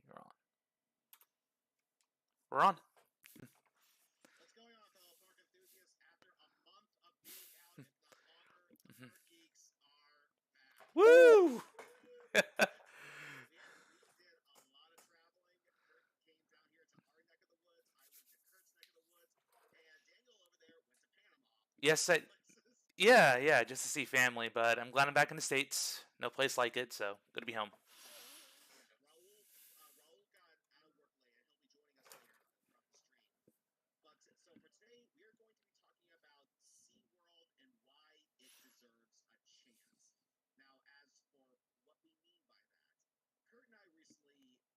You're on. We're on. What's going on, fellow park enthusiasts? After a month of being out, if not longer, the Park Geeks are back. Woo! We did a lot of traveling. Kurt came down here to our neck of the woods. I went to Kurt's neck of the woods, and Daniel over there went to Panama. Yes, yeah, just to see family, but I'm glad I'm back in the States. No place like it, so good to be home. Raul got out of work late, and he'll be joining us later throughout the stream. But so for today, we are going to be talking about SeaWorld and why it deserves a chance. Now, as for what we mean by that, Kurt and I recently went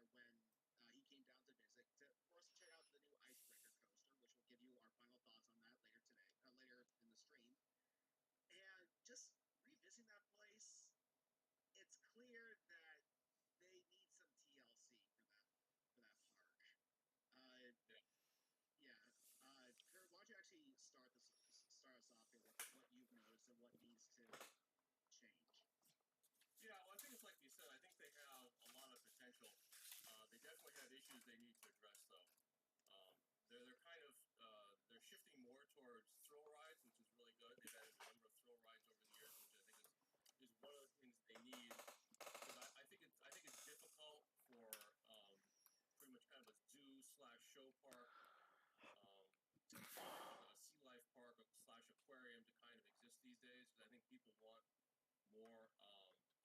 there when he came down to visit to, for us to check out the new Icebreaker coaster, which we'll give you our final thoughts on that later today, later in the stream. And just revisiting that place, it's clear that they need some TLC for that park. Kurt, why don't you actually start us off here with what you've noticed and what needs to change? Yeah, well, I think it's like you said. I think they have a lot of potential. They definitely have issues they need to address, though. They're kind of they're shifting more towards thrill rides, which is really good. They've added a number of thrill rides over the years, which I think is one of the things they need. Because I think it's difficult for pretty much kind of a zoo/show park, a sea life park /aquarium to kind of exist these days. Because I think people want more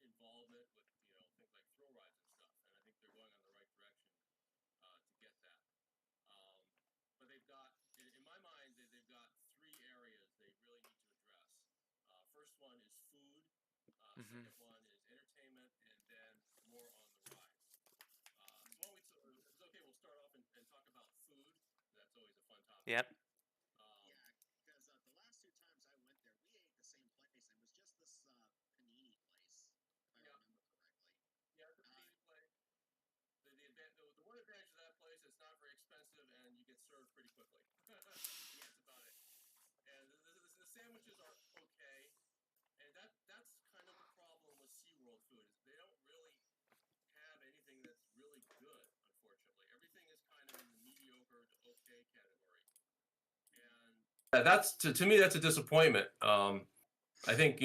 involvement with things like thrill rides and stuff, and I think they're going on the right direction to get that. But they've got, in my mind, they've got three areas they really need to address. First one is food. Second one is entertainment, and then more on the rides. So it's okay. We'll start off and talk about food. That's always a fun topic. Yep. Because the last two times I went there, we ate the same place, and it was just this panini place, if I remember correctly. Yeah, it's a panini place. The one advantage of that place is it's not very expensive, and you get served pretty quickly. Yeah, that's about it. And the sandwiches are okay, and that's kind of the problem with SeaWorld food is they don't really have anything that's really good, unfortunately. Everything is kind of in the mediocre to okay category. And that's to me that's a disappointment. I think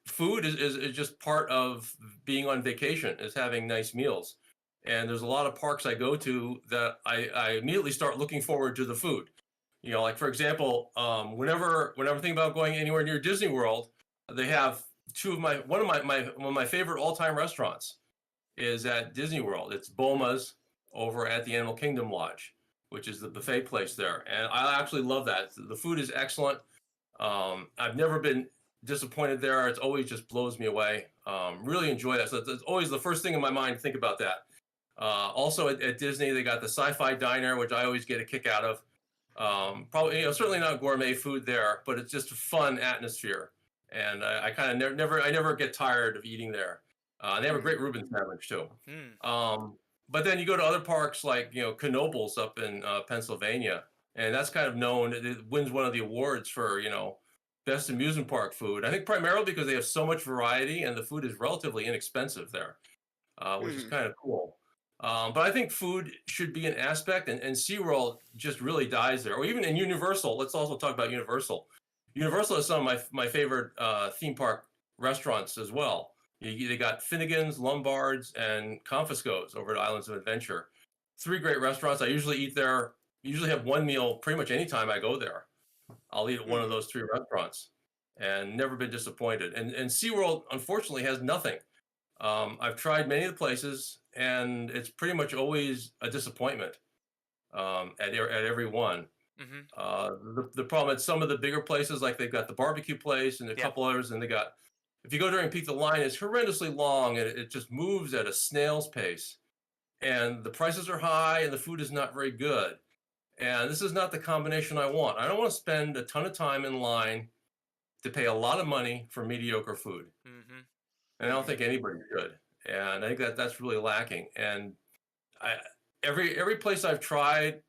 food is just part of being on vacation, is having nice meals. And there's a lot of parks I go to that I immediately start looking forward to the food. Like for example, whenever I'm thinking about going anywhere near Disney World, they have one of my favorite all-time restaurants is at Disney World. It's Boma's over at the Animal Kingdom Lodge, which is the buffet place there. And I actually love that. The food is excellent. I've never been disappointed there. It always just blows me away. Really enjoy that. So it's always the first thing in my mind to think about that. Also at Disney, they got the Sci-Fi Diner, which I always get a kick out of. Probably, certainly not gourmet food there, but it's just a fun atmosphere. And I kind of never get tired of eating there. They have a great Reuben sandwich too. But then you go to other parks like Knoebels up in Pennsylvania, and that's kind of known. It wins one of the awards for best amusement park food. I think primarily because they have so much variety and the food is relatively inexpensive there, which is kind of cool. But I think food should be an aspect, and SeaWorld just really dies there. Or even in Universal, let's also talk about Universal. Universal is some of my favorite theme park restaurants as well. They got Finnegan's, Lombard's, and Confisco's over at Islands of Adventure. Three great restaurants. I usually eat there. Usually have one meal pretty much any time I go there. I'll eat at one of those three restaurants, and never been disappointed. And SeaWorld, unfortunately, has nothing. I've tried many of the places, and it's pretty much always a disappointment at every one. The problem at some of the bigger places, like they've got the barbecue place and a couple others, and if you go during peak, the line is horrendously long, and it just moves at a snail's pace. And the prices are high, and the food is not very good. And this is not the combination I want. I don't want to spend a ton of time in line to pay a lot of money for mediocre food. And I don't think anybody should. And I think that's really lacking. And every place I've tried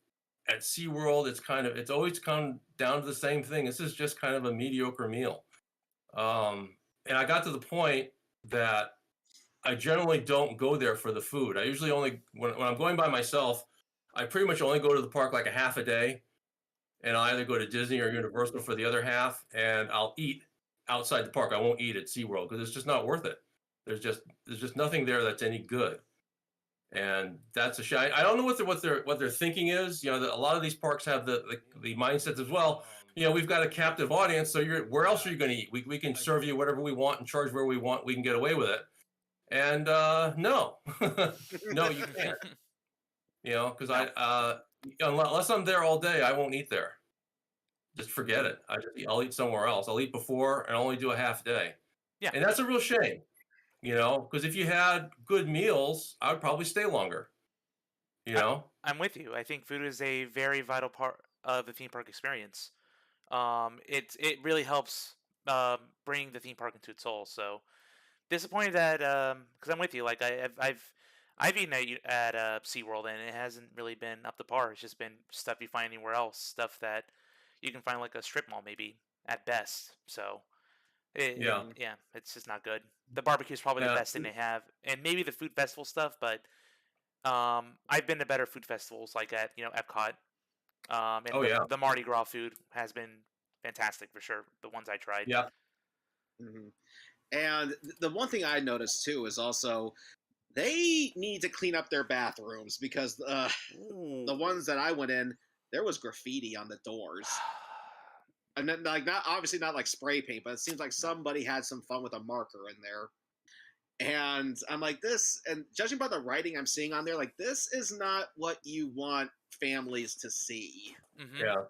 at SeaWorld, it's always come down to the same thing. This is just kind of a mediocre meal. And I got to the point that I generally don't go there for the food. I usually only when I'm going by myself, I pretty much only go to the park like a half a day, and I'll either go to Disney or Universal for the other half, and I'll eat outside the park. I won't eat at SeaWorld because it's just not worth it. There's just nothing there that's any good. And that's a shame. I don't know what their thinking is. A lot of these parks have the mindset as well. We've got a captive audience, so where else are you going to eat? We can serve you whatever we want and charge where we want. We can get away with it. And no, no, you can't. Because No. unless I'm there all day, I won't eat there. Just forget it. I'll eat somewhere else. I'll eat before and only do a half day. Yeah. And that's a real shame. Because if you had good meals, I would probably stay longer. I'm with you. I think food is a very vital part of the theme park experience. It really helps bring the theme park into its soul. So disappointed that because I'm with you. Like I've eaten at SeaWorld and it hasn't really been up to par. It's just been stuff you find anywhere else, stuff that you can find like a strip mall maybe at best. So Yeah. yeah, it's just not good. The barbecue is probably the Yeah. best thing they have, and maybe the food festival stuff. But I've been to better food festivals like at Epcot. And Oh yeah. the Mardi Gras food has been fantastic for sure. The ones I tried. Yeah. Mhm. And the one thing I noticed too is also they need to clean up their bathrooms because the Ooh. ones that I went in, there was graffiti on the doors. And then, like, not obviously not like spray paint, but it seems like somebody had some fun with a marker in there. And I'm like, this, and judging by the writing I'm seeing on there, like, this is not what you want families to see. Mm-hmm. Yeah.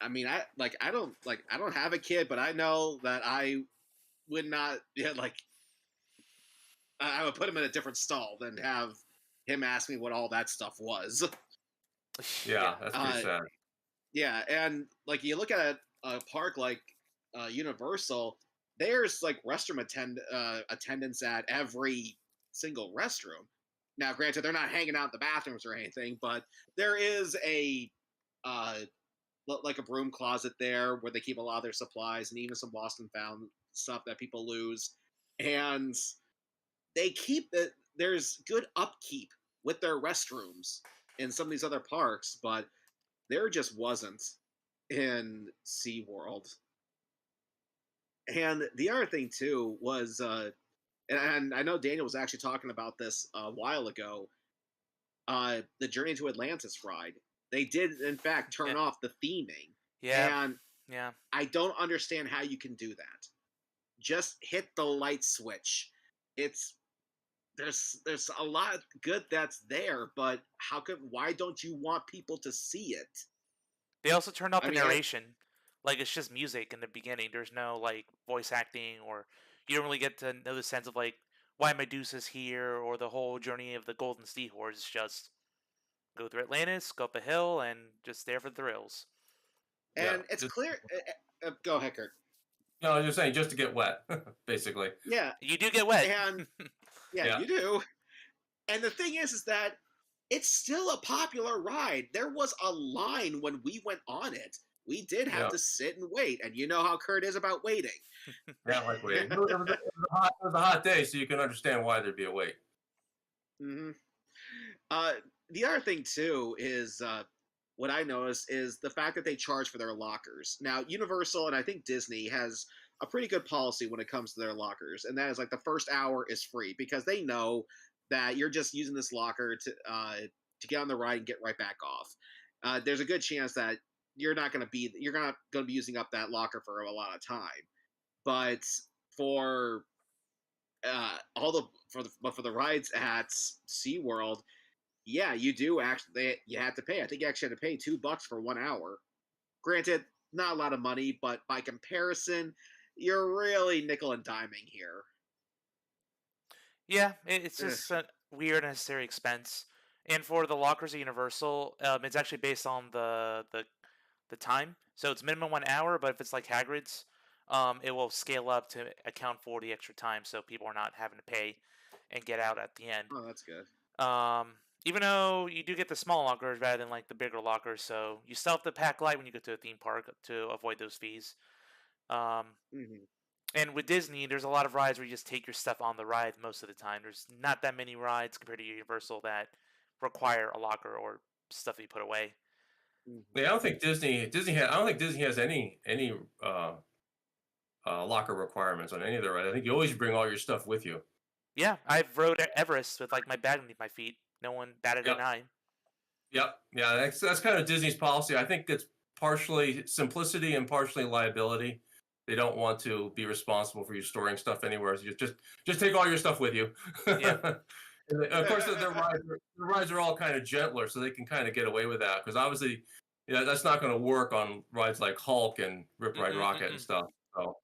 I mean, I don't have a kid, but I know that I would not, yeah, like, I would put him in a different stall than have him ask me what all that stuff was. Yeah. That's pretty sad. Yeah, and like you look at a park like Universal, there's like restroom attendants at every single restroom. Now, granted, they're not hanging out in the bathrooms or anything, but there is a uh, like a broom closet there where they keep a lot of their supplies and even some lost and found stuff that people lose, and they keep it. There's good upkeep with their restrooms in some of these other parks, but there just wasn't in SeaWorld. And the other thing too was, and I know Daniel was actually talking about this a while ago. The Journey to Atlantis ride, they did in fact turn Yeah. off the theming, Yeah. and Yeah. I don't understand how you can do that. Just hit the light switch. It's there's a lot good that's there, but why don't you want people to see it? They also turned off I the mean, narration. Like it's just music in the beginning. There's no like voice acting, or you don't really get to know the sense of like why Medusa's here or the whole journey of the Golden Seahorse. It's just go through Atlantis, go up a hill, and just there for the thrills. Yeah. and it's clear. Go ahead, Kurt. No, I was just saying, just to get wet, basically. Yeah, You do get wet. and yeah, Yeah. you do. And the thing is that it's still a popular ride. There was a line when we went on it. We did have Yeah. to sit and wait, and you know how Kurt is about waiting. Yeah, like waiting. It was a hot day, so you can understand why there'd be a wait. hmm the other thing too is what I noticed is the fact that they charge for their lockers. Now, Universal and I think Disney has a pretty good policy when it comes to their lockers, and that is like the first hour is free because they know that you're just using this locker to get on the ride and get right back off. There's a good chance that you're not going to be using up that locker for a lot of time. But for for the rides at SeaWorld, yeah, you do actually you have to pay. I think you actually had to pay $2 for 1 hour. Granted, not a lot of money, but by comparison, you're really nickel and diming here. Yeah, it's Ugh. just a weird unnecessary expense. And for the lockers at Universal, it's actually based on the time. So it's minimum 1 hour, but if it's like Hagrid's, it will scale up to account for the extra time, so people are not having to pay and get out at the end. Oh, that's good. Um, Even though you do get the small lockers rather than like the bigger lockers, so you still have to pack light when you go to a theme park to avoid those fees. Um, hmm And with Disney, there's a lot of rides where you just take your stuff on the ride most of the time. There's not that many rides compared to Universal that require a locker or stuff that you put away. Yeah, I don't think Disney has any locker requirements on any of their rides. I think you always bring all your stuff with you. Yeah, I've rode Everest with like my bag underneath my feet. No one batted an Yep. eye. Yep. Yeah, that's kind of Disney's policy. I think it's partially simplicity and partially liability. They don't want to be responsible for you storing stuff anywhere. So you just take all your stuff with you. Yeah. Of course, their rides are all kind of gentler, so they can kind of get away with that. Because obviously, that's not going to work on rides like Hulk and Rip Ride Rocket and stuff. So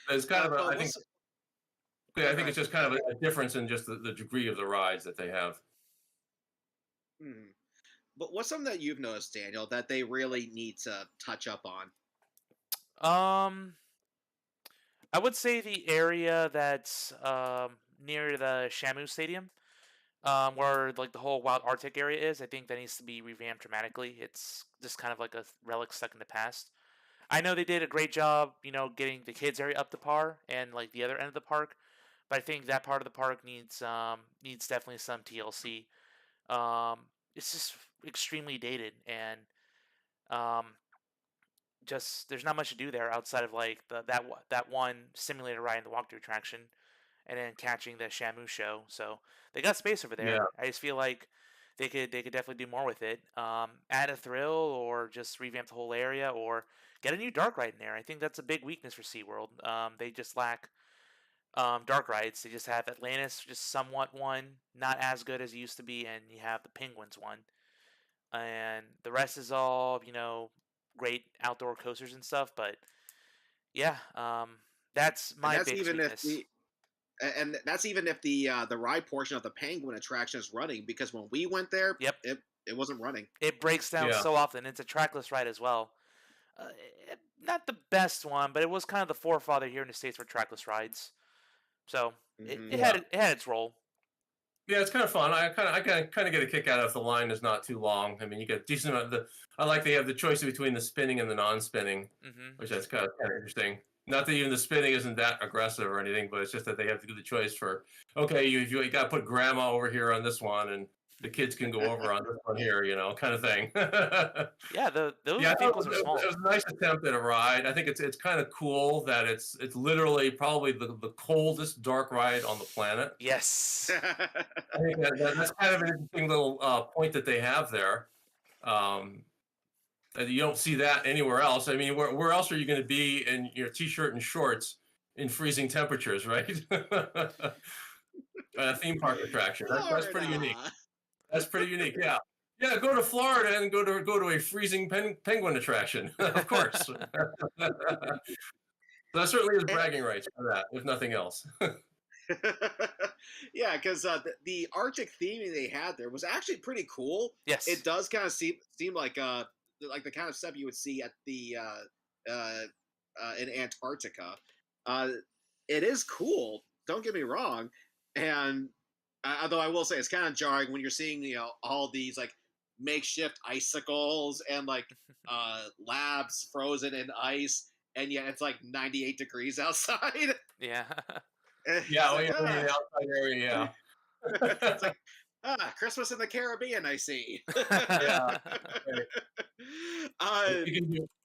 it's kind of I think it's just kind of a difference in just the degree of the rides that they have. But what's something that you've noticed, Daniel, that they really need to touch up on? I would say the area that's near the Shamu Stadium, where like the whole Wild Arctic area is. I think that needs to be revamped dramatically. It's just kind of like a relic stuck in the past. I know they did a great job, getting the kids area up to par and like the other end of the park, but I think that part of the park needs definitely some TLC. It's just extremely dated and um, just there's not much to do there outside of like that one simulator ride in the walkthrough attraction, and then catching the Shamu show. So they got space over there. Yeah. I just feel like they could definitely do more with it. Add a thrill, or just revamp the whole area, or get a new dark ride in there. I think that's a big weakness for SeaWorld. They just lack dark rides. They just have Atlantis, just somewhat one, not as good as it used to be, and you have the Penguins one, and the rest is all great outdoor coasters and stuff. But yeah, that's And my that's biggest even if weakness. the ride portion of the Penguin attraction is running, because when we went there, Yep, it wasn't running. it breaks down Yeah. so often. It's a trackless ride as well. Not the best one, but it was kind of the forefather here in the States for trackless rides. So it, Mhm. it had it had its role. Yeah, it's kind of fun. I kind of get a kick out of if the line is not too long. I mean, you get decent amount of I like they have the choice between the spinning and the non-spinning, Hmm. which is kind of interesting. Not that even the spinning isn't that aggressive or anything, but it's just that they have to do the choice for, okay, you got to put grandma over here on this one, and the kids can go over on this one here, kind of thing. Yeah, those Yeah, I thought vehicles are small. it was a nice attempt at a ride. I think it's kind of cool that it's literally probably the coldest dark ride on the planet. Yes. I think that's kind of an interesting little point that they have there. Um, that you don't see that anywhere else. I mean, where else are you going to be in your t-shirt and shorts in freezing temperatures, right? A theme park attraction. That's pretty unique. Florida. That's pretty unique. Yeah. Yeah, go to Florida and go to a freezing penguin attraction, of course. So that certainly is bragging rights for that, if nothing else. Yeah, because the Arctic theming they had there was actually pretty cool. Yes. It does kind of seem like the kind of stuff you would see at the in Antarctica. Uh, it is cool. Don't get me wrong, and although I will say it's kind of jarring when you're seeing all these like makeshift icicles and like labs frozen in ice, and yet it's like 98 degrees outside. Yeah. Yeah, It's like, in the outside area, it's like Christmas in the Caribbean. I see. yeah. uh, It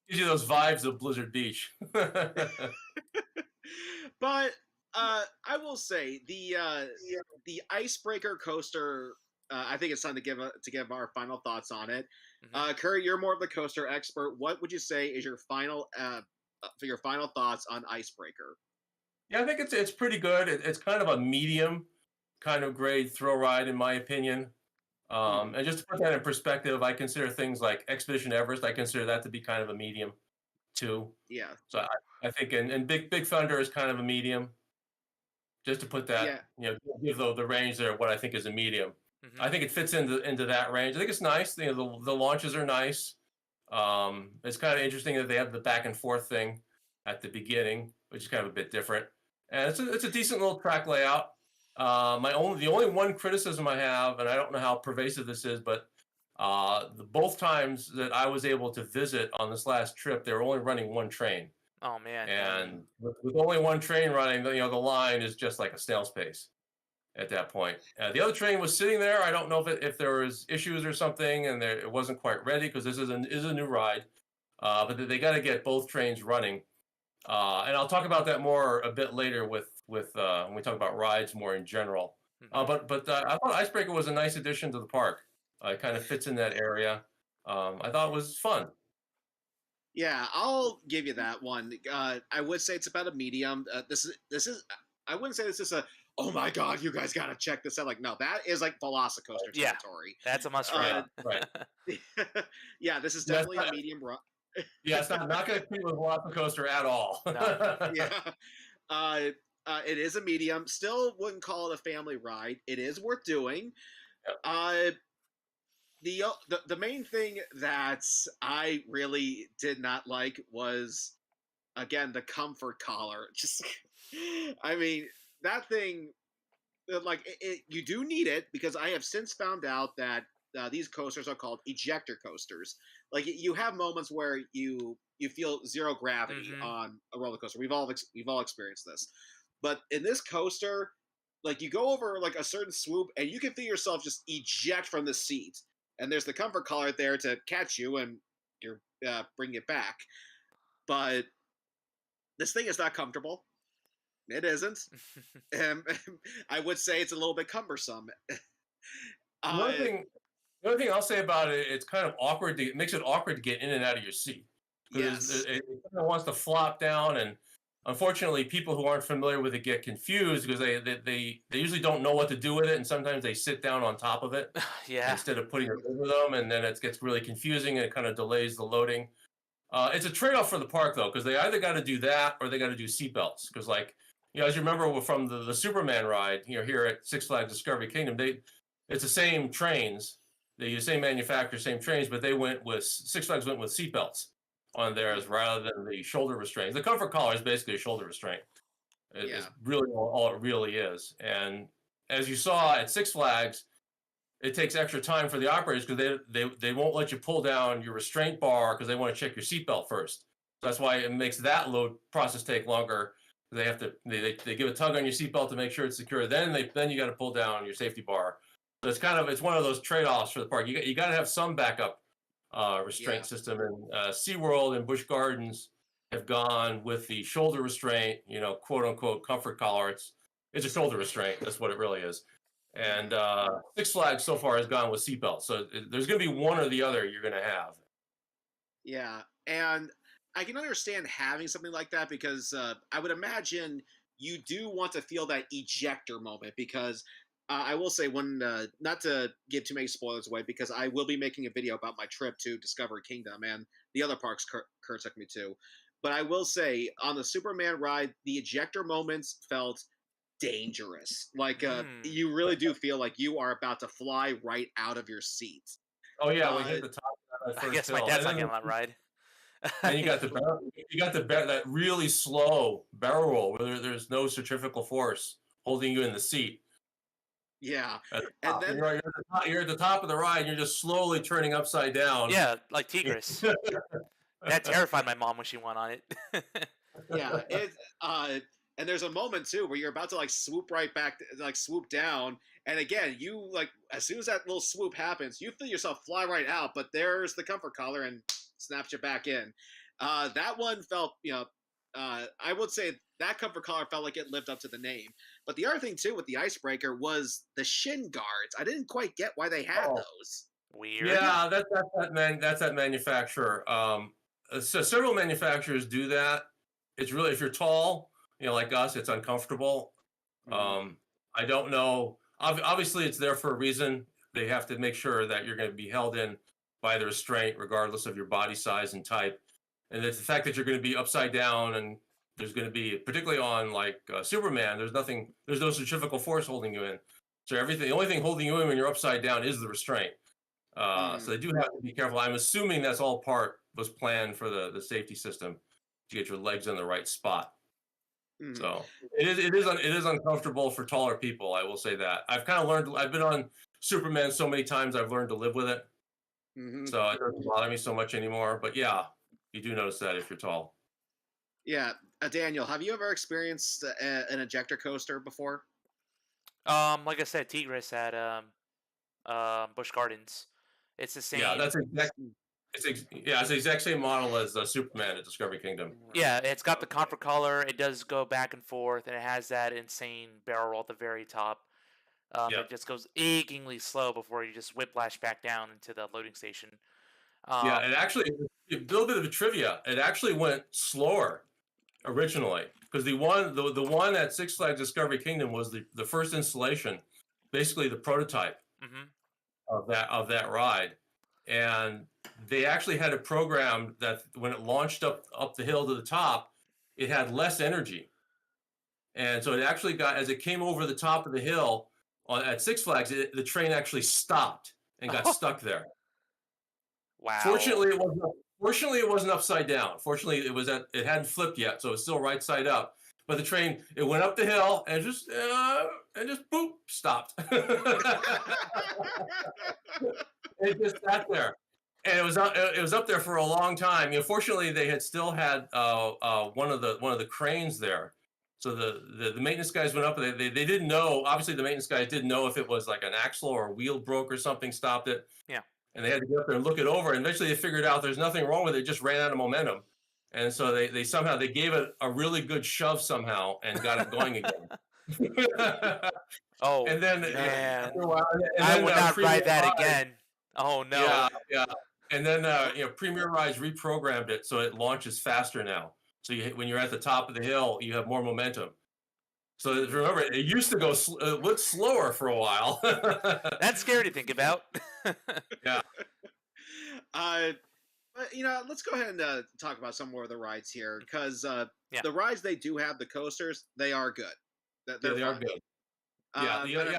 gives you those vibes of Blizzard Beach. but I will say the icebreaker coaster. I think it's time to give our final thoughts on it. Mhm. Curry, you're more of the coaster expert. What would you say is your final for your final thoughts on icebreaker? Yeah, I think it's pretty good. It's kind of a medium kind of grade thrill ride, in my opinion. And just to put that in perspective, I consider things like Expedition Everest. I consider that to be kind of a medium too. Yeah, So I think and Big Thunder is kind of a medium. Just to put that, yeah, give the range there what I think is a medium. Mhm. I think it fits into that range. I think it's nice. The launches are nice. It's kind of interesting that they have the back and forth thing at the beginning, which is kind of a bit different. And it's a decent little track layout. The only one criticism I have, and I don't know how pervasive this is, but both times that I was able to visit on this last trip, they were only running one train. Oh man. And with only one train running, the line is just like a snail's pace at that point. The other train was sitting there. I don't know if there was issues or something, and it wasn't quite ready because this is a new ride. But they got to get both trains running. And I'll talk about that more a bit later with when we talk about rides more in general. But I thought Icebreaker was a nice addition to the park. It kind of fits in that area. I thought it was fun. Yeah, I'll give you that one. I would say it's about a medium. This is. I wouldn't say this is a. Oh my god, you guys gotta check this out. Like, no, that is like Velocicoaster territory. That's a must try. Right. Yeah, this is definitely a medium run. Yeah, it's not going to compete with Velocicoaster at all. No. Yeah. It is a medium. Still wouldn't call it a family ride. It is worth doing. Yep. The main thing that I really did not like was, again, the comfort collar. Just, I mean, that thing, like, you do need it, because I have since found out that these coasters are called ejector coasters. Like, you have moments where you feel zero gravity on a roller coaster. We've all experienced this, but in this coaster, like, you go over like a certain swoop and you can feel yourself just eject from the seat, and there's the comfort collar there to catch you and you're bring it back. But this thing is not comfortable. It isn't. I would say it's a little bit cumbersome. The other thing I'll say about it, it's kind of awkward. It makes it awkward to get in and out of your seat. Yes. It kind of wants to flop down, and unfortunately, people who aren't familiar with it get confused because they usually don't know what to do with it, and sometimes they sit down on top of it instead of putting it over them, and then it gets really confusing and it kind of delays the loading. It's a trade-off for the park, though, because they either got to do that or they got to do seatbelts. Because, like, as you remember from the Superman ride, here at Six Flags Discovery Kingdom, it's the same trains. They use the same manufacturer, same trains, but Six Flags went with seatbelts on theirs rather than the shoulder restraints. The comfort collar is basically a shoulder restraint. It's really all it really is. And as you saw at Six Flags, it takes extra time for the operators because they won't let you pull down your restraint bar because they want to check your seatbelt first. So that's why it makes that load process take longer. They have to they give a tug on your seatbelt to make sure it's secure. Then you got to pull down your safety bar. So it's one of those trade-offs for the park. You got to have some backup restraint system. And SeaWorld and Busch Gardens have gone with the shoulder restraint, quote unquote comfort collar. It's a shoulder restraint. That's what it really is. And Six Flags so far has gone with seatbelts. So there's going to be one or the other you're going to have. Yeah, and I can understand having something like that because I would imagine you do want to feel that ejector moment because I will say not to give too many spoilers away because I will be making a video about my trip to Discovery Kingdom and the other parks Kurt took me to. But I will say on the Superman ride, the ejector moments felt dangerous. Like you really do feel like you are about to fly right out of your seat. Oh yeah, we hit the top of that I guess my dad's not getting on that ride. Then you got that really slow barrel roll where there's no centrifugal force holding you in the seat. Yeah, and then you're at the top of the ride and you're just slowly turning upside down. Yeah, like Tigris. That terrified my mom when she went on it. Yeah, and there's a moment too where you're about to like swoop right back, like swoop down, and again you like as soon as that little swoop happens, you feel yourself fly right out, but there's the comfort collar and snaps you back in. That one felt, I would say that comfort collar felt like it lived up to the name. But the other thing too with the Icebreaker was the shin guards. I didn't quite get why they had those. Weird. Yeah, that's that manufacturer. So several manufacturers do that. It's really, if you're tall, like us, it's uncomfortable. I don't know. Obviously, it's there for a reason. They have to make sure that you're going to be held in by the restraint, regardless of your body size and type. And it's the fact that you're going to be upside down, and there's going to be, particularly on like Superman, there's no centrifugal force holding you in. So the only thing holding you in when you're upside down is the restraint. So they do have to be careful. I'm assuming that's all was planned for the safety system to get your legs in the right spot. So it is uncomfortable for taller people. I will say that. I've kind of learned. I've been on Superman so many times. I've learned to live with it. So it doesn't bother me so much anymore. But yeah, you do notice that if you're tall. Yeah, Daniel, have you ever experienced an ejector coaster before? Like I said, Tigris at Busch Gardens. It's the Yeah, same. that's exact. It's the exact same model as Superman at Discovery Kingdom. Yeah, it's got the Okay. comfort color. It does go back and forth, and it has that insane barrel roll at the very top. Yeah, It just goes achingly slow before you just whiplash back down into the loading station. yeah. Um, And actually, a little bit of a trivia. It actually went slower originally because the one at Six Flags Discovery Kingdom was the first installation, basically the prototype mhm. of that ride, and they actually had a program that when it launched up the hill to the top, it had less energy, and so it actually got as it came over the top of the hill at Six Flags, the train actually stopped and got stuck there. Wow. Fortunately, it wasn't. Fortunately, it wasn't upside down. Fortunately, it hadn't flipped yet, so it's still right side up. But the train it went up the hill and just boop stopped. It just sat there, and it was up there for a long time. Fortunately, they had still had one of the cranes there. So the maintenance guys went up. And they didn't know. Obviously, the maintenance guys didn't know if it was like an axle or a wheel broke or something stopped it. Yeah. And they had to get up there and look it over. And eventually, they figured out there's nothing wrong with it. It just ran out of momentum. And so they somehow they gave it a really good shove somehow and got it going again. Oh And then man, after a while, and I then would not Premier ride that Rides, again. Oh no. yeah, yeah, and then Premier Rides reprogrammed it so it launches faster now. So when you're at the top of the hill, you have more momentum. So remember, it used to go it went slower for a while. That's scary to think about. Yeah, uh, but let's go ahead and talk about some more of the rides here, because Yeah. the rides they do have, the coasters, they are good. yeah, They're they are fun. good. Yeah, But yeah.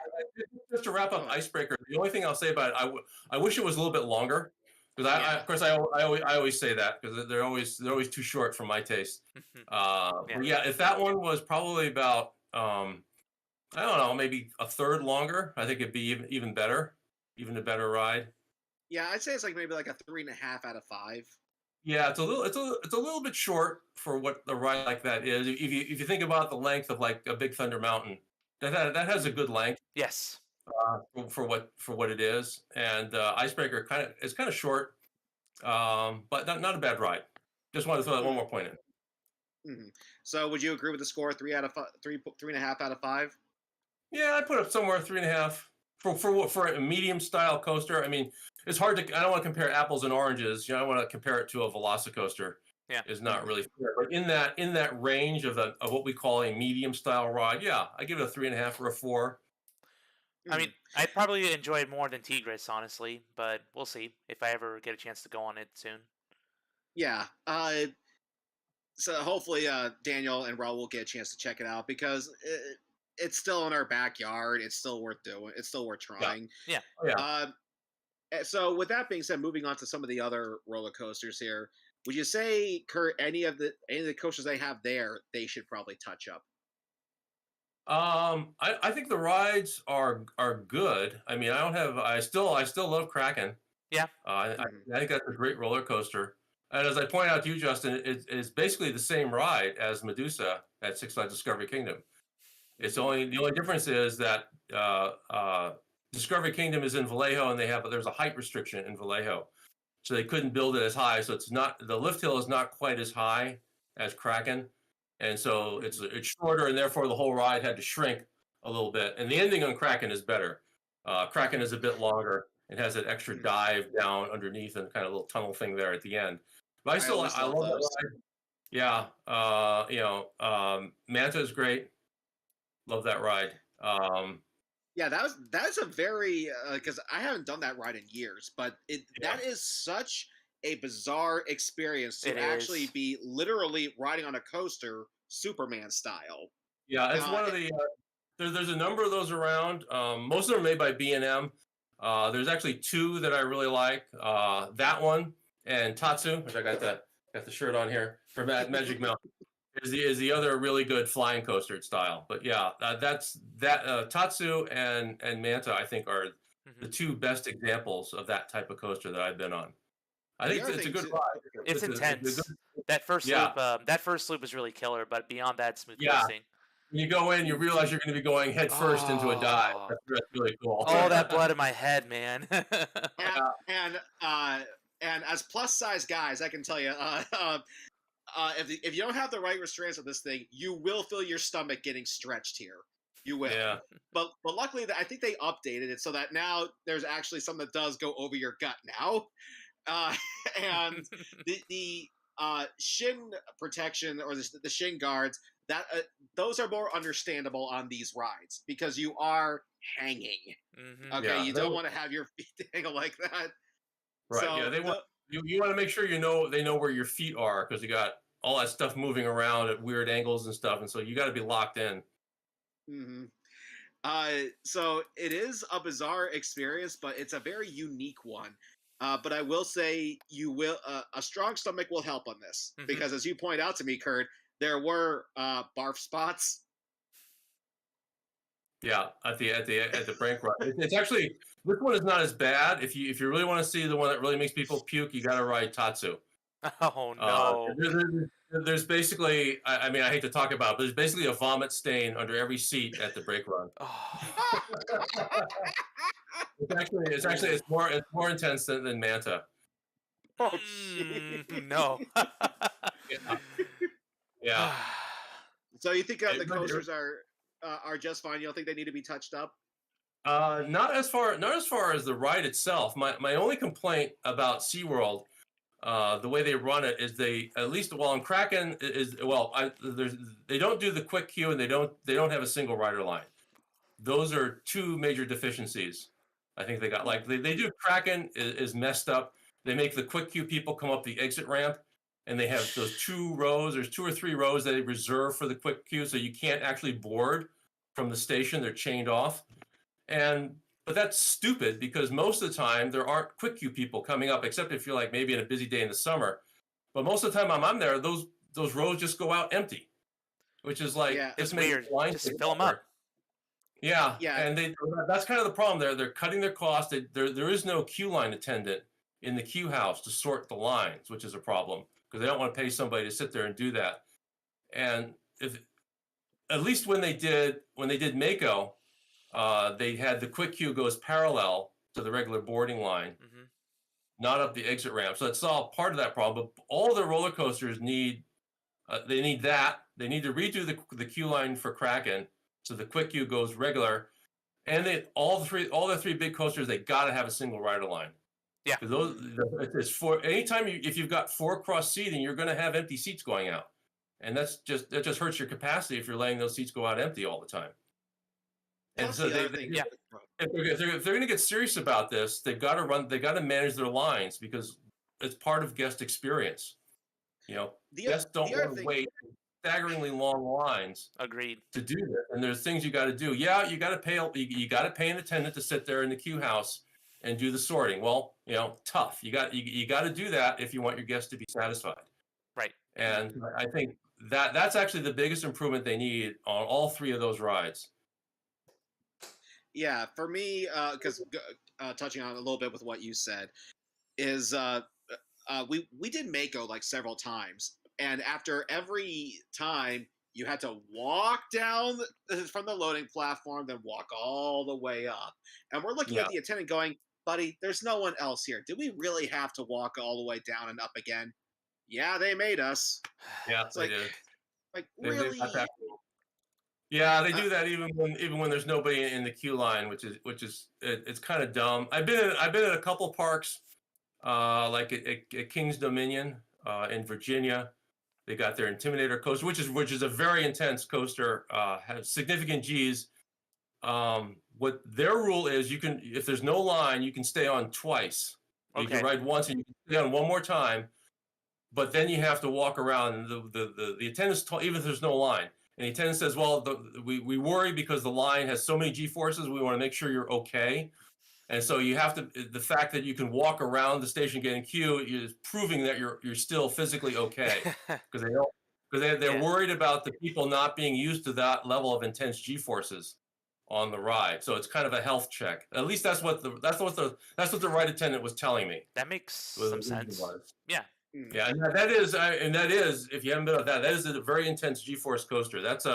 Just to wrap go up ahead. Icebreaker, the only thing I'll say about it, I wish it was a little bit longer because Yeah. of course I always say that because they're always too short for my taste. Yeah. But yeah, if that one was probably about I don't know, maybe a third longer, I think it'd be even better, even a better ride. Yeah, I'd say it's like maybe like a 3.5 out of 5. Yeah, it's a little bit short for what a ride like that is. If you think about the length of like a Big Thunder Mountain, that has a Mhm. good length. Yes. For what it is. And Icebreaker it's kind of short, but not a bad ride. Just wanted to throw that one Mhm. more point in. Mhm. So would you agree with the score? 3 out of 5, 3.5 out of 5. Yeah, I put up somewhere 3.5 for a medium style coaster. I mean, it's hard to. I don't want to compare apples and oranges. I want to compare it to a Velocicoaster. Yeah. Is not Mhm. really fair. But in that range of what we call a medium style ride, yeah, I give it a 3.5 or a 4. I mean, Mhm. I'd probably enjoy it more than Tigris, honestly, but we'll see if I ever get a chance to go on it soon. Yeah. So hopefully, Daniel and Raul will get a chance to check it out, because it's still in our backyard. It's still worth doing. It's still worth Yeah, trying. Yeah. oh, yeah. So with that being said, moving on to some of the other roller coasters here, would you say, Kurt, any of the coasters they have there, they should probably touch up? I think the rides are good. I mean, I still love Kraken. Yeah. Mhm. I think that's a great roller coaster. And as I pointed out to you, Justin, it's basically the same ride as Medusa at Six Flags Discovery Kingdom. It's Mhm. only the only difference is that Discovery Kingdom is in Vallejo, and there's a height restriction in Vallejo, so they couldn't build it as high. So it's not the lift hill is not quite as high as Kraken, and so Mhm. it's shorter, and therefore the whole ride had to shrink a little bit. And the ending on Kraken is better. Kraken is a bit longer. It has an extra Mhm. dive down underneath and kind of little tunnel thing there at the end. But I always I love love that those. ride. Yeah, Manta is great. Love that ride. Yeah, that's a very, because I haven't done that ride in years, but Yeah, that is such a bizarre experience to It actually is. be literally riding on a coaster, Superman style. yeah. It's Uh, one of the there's a number of those around. Most of them are made by B&M. There's actually two that I really like. That one and Tatsu, which I got the shirt on here from Magic Mountain, is the other really good flying coaster style. But yeah, that's that Tatsu and Manta I think are the Mhm. two best examples of that type of coaster that I've been on. I the think other it's a thing good too. ride. It's It's a good intense. That first Yeah. loop is really killer, but beyond that, smooth Yeah. coasting. When you go in, you realize you're going to be going head first into a dive. Oh, That's really cool. all that blood in my head, man. And and as plus size guys, I can tell you, if you don't have the right restraints on this thing, you will feel your stomach getting stretched here. You will. Yeah. But luckily, I think they updated it so that now there's actually something that does go over your gut now. And the shin protection or the shin guards, that those are more understandable on these rides because you are hanging. Okay, Yeah, you don't want to have your feet dangle like that. Right. So Yeah, they want you want to make sure they know where your feet are because you got all that stuff moving around at weird angles and stuff, and so you got to be locked in. Mm-hmm. So it is a bizarre experience, but it's a very unique one. But I will say, a strong stomach will help on this because, as you point out to me, Kurt, there were barf spots. Yeah, at the brink ride. It's actually this one is not as bad. If you really want to see the one that really makes people puke, you got to ride Tatsu. Oh no! There's basically, I mean, I hate to talk about it, but there's basically a vomit stain under every seat at the brake run. Oh. It's more intense than Manta. Oh, no. Yeah. So you think the coasters are just fine? You don't think they need to be touched up? Not as far as the ride itself. My only complaint about SeaWorld, the way they run it is they, at least while in Kraken they don't do the quick queue and they don't have a single rider line. Those are two major deficiencies. I think they got they do Kraken is messed up. They make the quick queue people come up the exit ramp, and they have those 2 rows. There's 2 or 3 rows that they reserve for the quick queue, so you can't actually board from the station. They're chained off, but that's stupid because most of the time there aren't quick queue people coming up, except if you're like maybe in a busy day in the summer. But most of the time I'm there, those rows just go out empty, which is like it's weird. Just fill them up. Yeah, and that's kind of the problem there. They're cutting their cost. There is no queue line attendant in the queue house to sort the lines, which is a problem because they don't want to pay somebody to sit there and do that. And at least when they did Mako, they had the quick queue goes parallel to the regular boarding line, not up the exit ramp. So that solved part of that problem. But all the roller coasters need that. They need to redo the queue line for Kraken. So the quick queue goes regular, and all the 3 big coasters, they got to have a single rider line. Yeah. It's for anytime if you've got 4 cross seating, you're going to have empty seats going out, and that just hurts your capacity if you're letting those seats go out empty all the time. And so if they're going to get serious about this, they've got to manage their lines because it's part of guest experience. Guests don't want to wait staggeringly long lines. Agreed. To do this, and there's things you got to do. Yeah, you got to pay. You got to pay an attendant to sit there in the queue house and do the sorting. Well, tough. You got to do that if you want your guests to be satisfied. Right. And I think that's actually the biggest improvement they need on all 3 of those rides. Yeah, for me, because touching on a little bit with what you said, is we did Mako like several times. And after every time, you had to walk down from the loading platform, then walk all the way up. And we're looking at the attendant going, buddy, there's no one else here. Do we really have to walk all the way down and up again? Yeah, they made us. Yeah, they did. Like, really? Yeah, they do that even when there's nobody in the queue line, which is it's kind of dumb. I've been at a couple parks, like at King's Dominion in Virginia. They got their Intimidator coaster, which is a very intense coaster, has significant G's. What their rule is, if there's no line, you can stay on twice. You can ride once and you can stay on one more time, but then you have to walk around. And the attendant, even if there's no line, and the attendant says, "Well, we worry because the line has so many G forces. We want to make sure you're okay." And so you have to. The fact that you can walk around the station getting queue is proving that you're still physically okay because they're worried about the people not being used to that level of intense G forces on the ride. So it's kind of a health check. At least that's what the ride attendant was telling me. That makes some sense. Yeah. Hmm. Yeah, and that is if you haven't been on that is a very intense G-force coaster. That's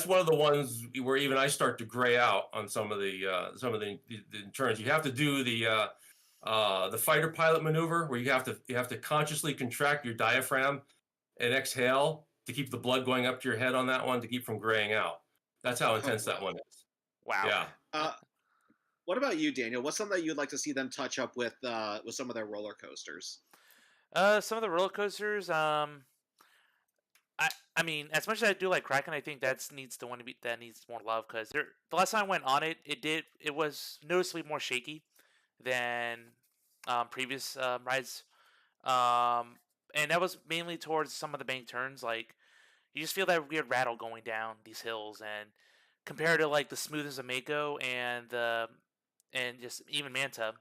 one of the ones where even I start to gray out on some of the turns. You have to do the fighter pilot maneuver where you have to consciously contract your diaphragm and exhale to keep the blood going up to your head on that one to keep from graying out. That's how Oh intense that wow. one is. Wow. Yeah. What about you, Daniel? What's something that you'd like to see them touch up with some of their roller coasters? Some of the roller coasters. I mean, as much as I do like Kraken, I think that needs more love because the last time I went on it, it was noticeably more shaky than previous rides. And that was mainly towards some of the bank turns. Like you just feel that weird rattle going down these hills, and compared to like the smoothness of Mako and just even Manta,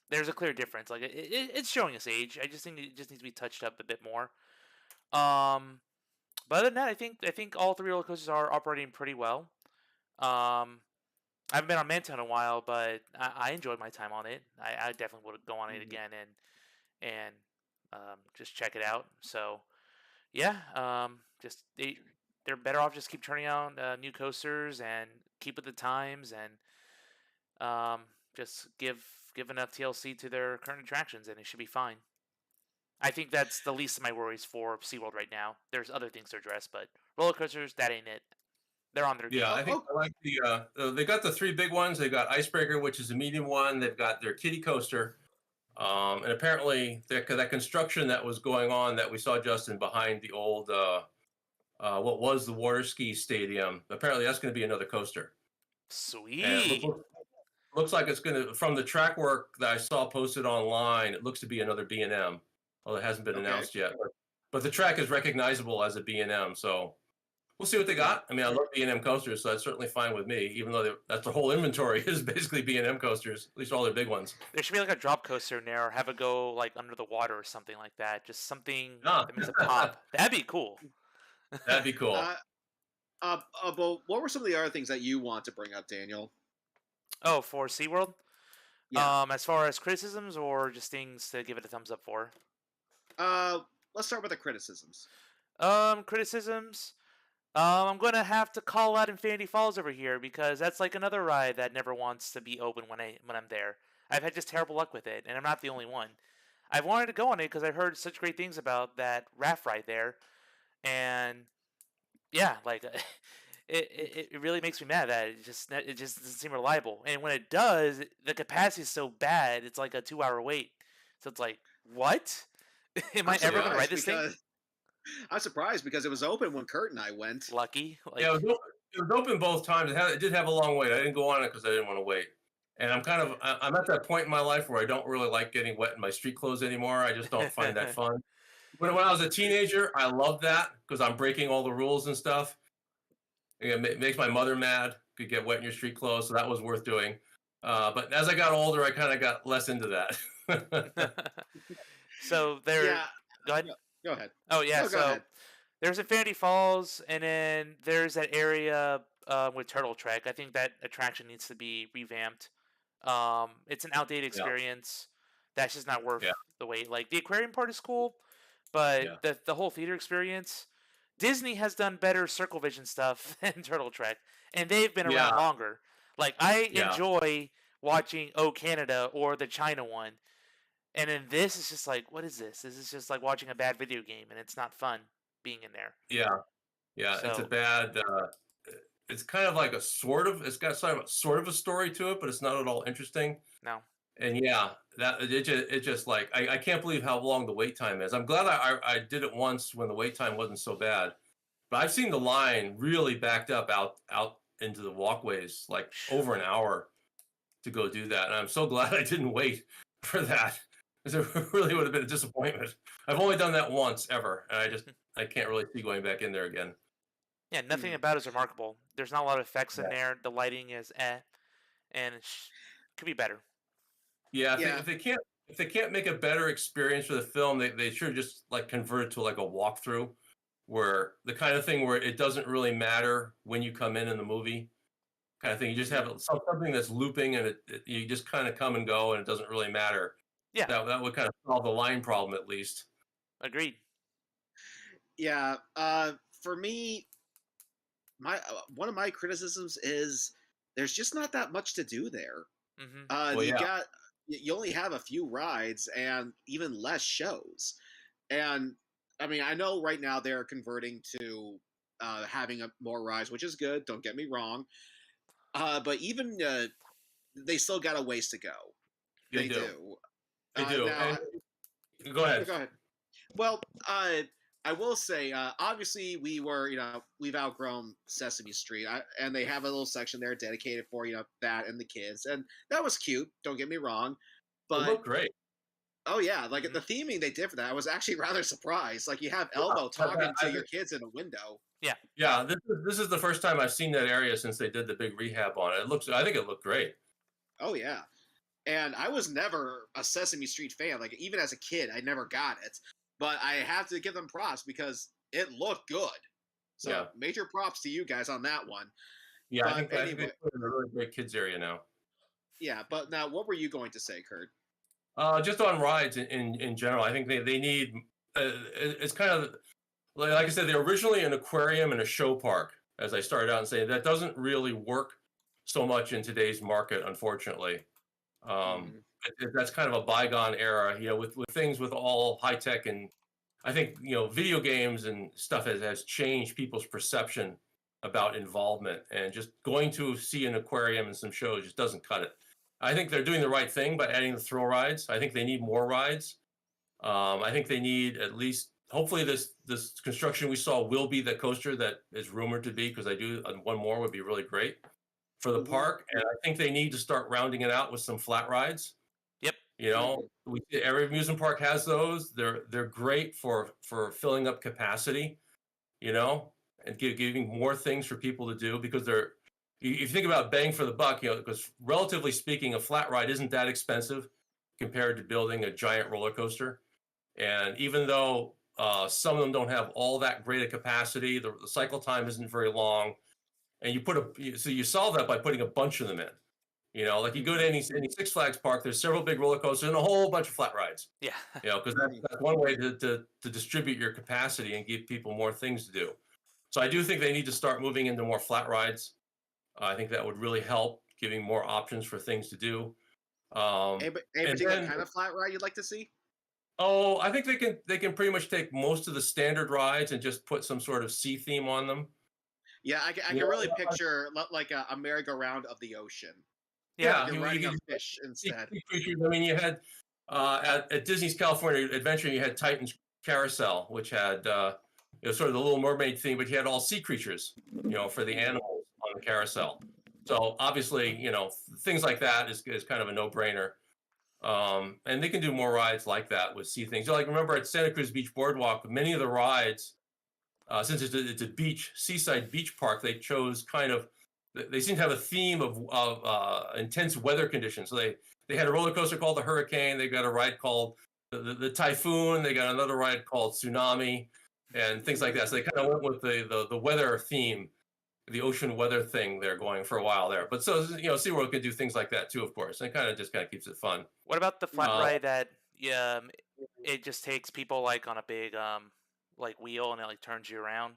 there's a clear difference. Like it's showing its age. I just think it just needs to be touched up a bit more. Um, but other than that, I think all three roller coasters are operating pretty well. Um, I haven't been on Manta in a while, but I enjoyed my time on it. I definitely would go on it Mhm. again and just check it out. So yeah, just they're better off just keep turning out new coasters and keep with the times and um, just give enough TLC to their current attractions and it should be fine. I think that's the least of my worries for SeaWorld right now. There's other things to address, but roller coasters, that ain't it. They're on their Yeah, game. I think Oh, I like they got the three big ones. They've got Icebreaker, which is a medium one. They've got their kiddie coaster. And apparently that construction that was going on that we saw, Justin, behind the old what was the water ski stadium. Apparently that's going to be another coaster. And Sweet. looks like it's going to, from the track work that I saw posted online, it looks to be another B&M. Well, it hasn't been okay. announced yet, but the track is recognizable as a B&M. So we'll see what they Yeah. got. I mean, I love B&M coasters, so that's certainly fine with me, even though that's the whole inventory is basically B&M coasters, at least all their big ones. There should be like a drop coaster in there or have it go like under the water or something like that. Just something Ah, that makes it pop. That'd be cool. that'd be cool. Uh, but what were some of the other things that you want to bring up, Daniel? Oh, for SeaWorld? Yeah. As far as criticisms or just things to give it a thumbs up for? Uh, let's start with the criticisms. Criticisms. I'm gonna have to call out Infinity Falls over here because that's like another ride that never wants to be open when I'm there. I've had just terrible luck with it, and I'm not the only one. I've wanted to go on it because I've heard such great things about that raft ride there, and yeah, like it really makes me mad that it just doesn't seem reliable. And when it does, the capacity is so bad, it's like a 2 hour wait. So it's like, what? Am I'm I ever Yeah. gonna ride surprised this thing? because I'm surprised because it was open when Kurt and I went. Lucky, Yeah, like it was open both times. It did have a long wait. I didn't go on it because I didn't want to wait. And I'm at that point in my life where I don't really like getting wet in my street clothes anymore. I just don't find that fun. When I was a teenager, I loved that because I'm breaking all the rules and stuff. It makes my mother mad. Could get wet in your street clothes, so that was worth doing. But as I got older, I kind of got less into that. so there. Yeah. Go ahead. No, go ahead. Oh yeah, No, go so ahead. there's Infinity Falls, and then there's that area with Turtle Trek. I think that attraction needs to be revamped. It's an outdated Yeah, experience that's just not worth yeah, the wait. Like the aquarium part is cool, but yeah, the whole theater experience, Disney has done better circle vision stuff than Turtle Trek, and they've been yeah, around longer. Like I yeah. enjoy watching Oh Canada or the China one, and then this is just like, what is this? This is just like watching a bad video game, and it's not fun being in there. Yeah. Yeah, it's a So bad. It's kind of like it's got sort of a story to it, but it's not at all interesting. no. And yeah, that it just like I can't believe how long the wait time is. I'm glad I did it once when the wait time wasn't so bad, but I've seen the line really backed up out into the walkways like over an hour to go do that, and I'm so glad I didn't wait for that because it really would have been a disappointment. I've only done that once ever, and I can't really see going back in there again. Yeah, nothing Hmm. about it is remarkable. There's not a lot of effects in Yeah. there. The lighting is and could be better. Yeah, Yeah. if they can't make a better experience for the film, they should just like convert it to like a walkthrough, where the kind of thing where it doesn't really matter when you come in the movie, kind of thing. You just Hmm. have something that's looping, and you just kind of come and go, and it doesn't really matter. Yeah, That would kind of solve the line problem at least. agreed. Yeah. For me, my one of my criticisms is there's just not that much to do there. Hmm. Well, You yeah, got you only have a few rides and even less shows. And I mean, I know right now they're converting to having more rides, which is good. Don't get me wrong. But even they still got a ways to go. they They do. do. They do. Now, And go ahead. go ahead. Well, I will say, obviously, we've outgrown Sesame Street, and they have a little section there dedicated for that and the kids, and that was cute. Don't get me wrong, It but looked great. oh yeah, like Hmm. the theming they did for that, I was actually rather surprised. Like you have Yeah, Elmo talking I to your think, kids in a window. Yeah. yeah, this is the first time I've seen that area since they did the big rehab on it. I think it looked great. Oh yeah, and I was never a Sesame Street fan. Like even as a kid, I never got it, but I have to give them props because it looked good. So Yeah, major props to you guys on that one. yeah. But I think they anyway, put in a really great kids area now. yeah. But now, what were you going to say, Kurt? Just on rides in general, I think they need. It's kind of like I said, they're originally an aquarium and a show park. As I started out and saying, that doesn't really work so much in today's market, unfortunately. Um, Mm, that's kind of a bygone era, with things with all high tech, and I think video games and stuff has changed people's perception about involvement, and just going to see an aquarium and some shows just doesn't cut it. I think they're doing the right thing by adding the thrill rides. I think they need more rides. I think they need at least. Hopefully, this construction we saw will be the coaster that is rumored to be, because I do one more would be really great for the hmm park, and I think they need to start rounding it out with some flat rides. Yep. hmm Every amusement park has those. They're great for filling up capacity, you know, and giving more things for people to do, because if you think about bang for the buck, because relatively speaking, a flat ride isn't that expensive compared to building a giant roller coaster. And even though some of them don't have all that great a capacity, the cycle time isn't very long, and you solve that by putting a bunch of them in. Like you go to any Six Flags park, there's several big roller coasters and a whole bunch of flat rides. Yeah. Because that's one way to distribute your capacity and give people more things to do. So I do think they need to start moving into more flat rides. I think that would really help, giving more options for things to do. Any And particular then, kind of flat ride you'd like to see? I think they can pretty much take most of the standard rides and just put some sort of sea theme on them. Yeah, I You can know, really picture like a merry-go-round of the ocean. Yeah. Like yeah, you're you riding a could fish see instead. creatures. I mean, you had at Disney's California Adventure, you had Titan's Carousel, which had sort of the Little Mermaid theme, but you had all sea creatures, for the animals on the carousel. So obviously, things like that is kind of a no-brainer. And they can do more rides like that with sea things. Like, remember at Santa Cruz Beach Boardwalk, many of the rides, since it's a seaside beach park, they chose they seem to have a theme of intense weather conditions. So they had a roller coaster called the Hurricane. They got a ride called the Typhoon. They got another ride called Tsunami, and things like that. So they kind of went with the weather theme, the ocean weather thing. They're going for a while there. But so SeaWorld can do things like that too, of course. And kind of keeps it fun. What about the flat Uh, ride that it just takes people like on a big like wheel and it like turns you around?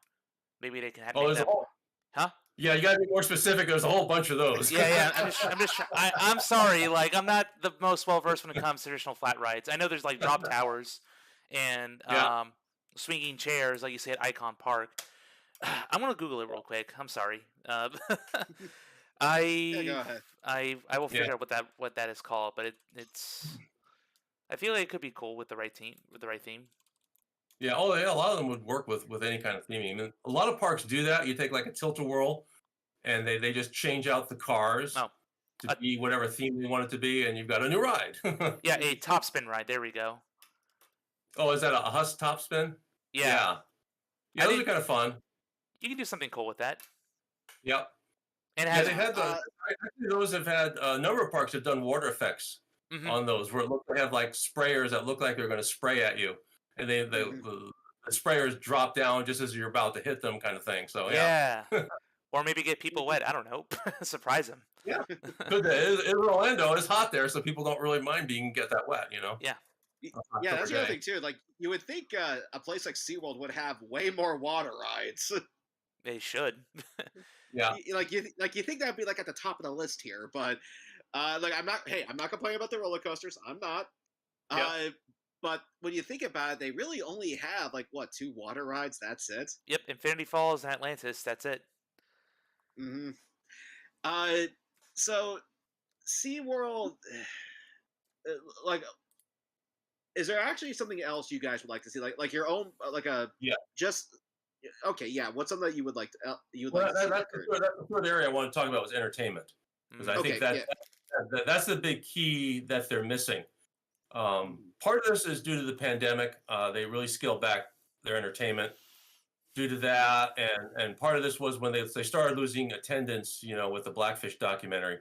Maybe they can oh, make there's a that whole. huh? Yeah, you got to be more specific. There's a whole bunch of those. Yeah, yeah. I'm sorry. Like, I'm not the most well versed when it comes to traditional flat rides. I know there's like drop towers and Yeah. swinging chairs, like you say at Icon Park. I'm gonna Google it real quick. I'm sorry. Yeah, go I ahead. I will Yeah. figure out what that is called, but it's. I feel like it could be cool with the right team with the right theme. Yeah, oh yeah, a lot of them would work with any kind of theming. And a lot of parks do that. You take like a tilt-a-whirl, and they just change out the cars Oh, to uh, be whatever theme they want it to be, and you've got a new ride. yeah, a top spin ride. There we go. Oh, is that a Huss top spin? Yeah, Yeah, I yeah, those are did. kind of fun. You can do something cool with that, Yep. and it Yeah, has. they had Uh, actually those have had a number of parks have done water effects Hmm. on those, where they have like sprayers that look like they're going to spray at you, and mhm. the sprayers drop down just as you're about to hit them, kind of thing. So yeah. Yeah. Or maybe get people wet. I don't know. Surprise them. Yeah, good. It's Orlando. It's hot there, so people don't really mind get that wet. Yeah. Yeah, that's the other thing too. Like you would think a place like SeaWorld would have way more water rides. They should. Yeah. You think that'd be like at the top of the list here, but like I'm not complaining about the roller coasters. I'm not. Yep. But when you think about it, they really only have like what, 2 water rides. That's it. Yep. Infinity Falls and Atlantis. That's it. Mm-hmm. So SeaWorld, like, is there actually something else you guys would like to see, like your own, like a Yeah. just okay, yeah. What's something that you would like to Well, that's the third area I want to talk about was entertainment, because I think that's the big key that they're missing. Part of this is due to the pandemic. They really scaled back their entertainment due to that, and part of this was when they started losing attendance, with the Blackfish documentary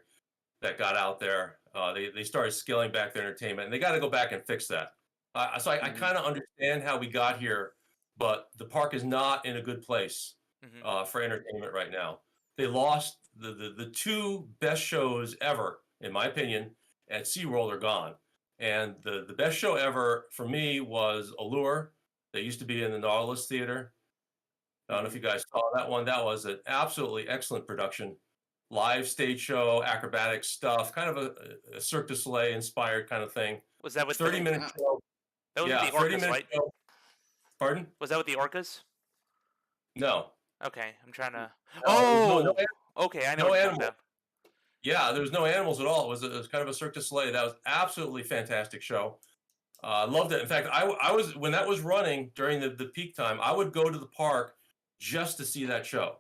that got out there. They started scaling back their entertainment, and they got to go back and fix that. So I kind of understand how we got here, but the park is not in a good place for entertainment right now. They lost the 2 best shows ever, in my opinion, at SeaWorld are gone. And the best show ever for me was Allure. That used to be in the Nautilus Theater. I don't know if you guys saw that one. That was an absolutely excellent production. Live stage show, acrobatic stuff, kind of a Cirque du Soleil inspired kind of thing. Was that with 30-minute show? That was with the orcas, right? Show. Pardon? Was that with the orcas? No. Okay, I'm trying to. No, okay, I know. No what you're animals. talking about. Yeah, there was no animals at all. It was kind of a Cirque du Soleil. That was absolutely fantastic show. Loved it. In fact, I was when that was running during the peak time, I would go to the park just to see that show.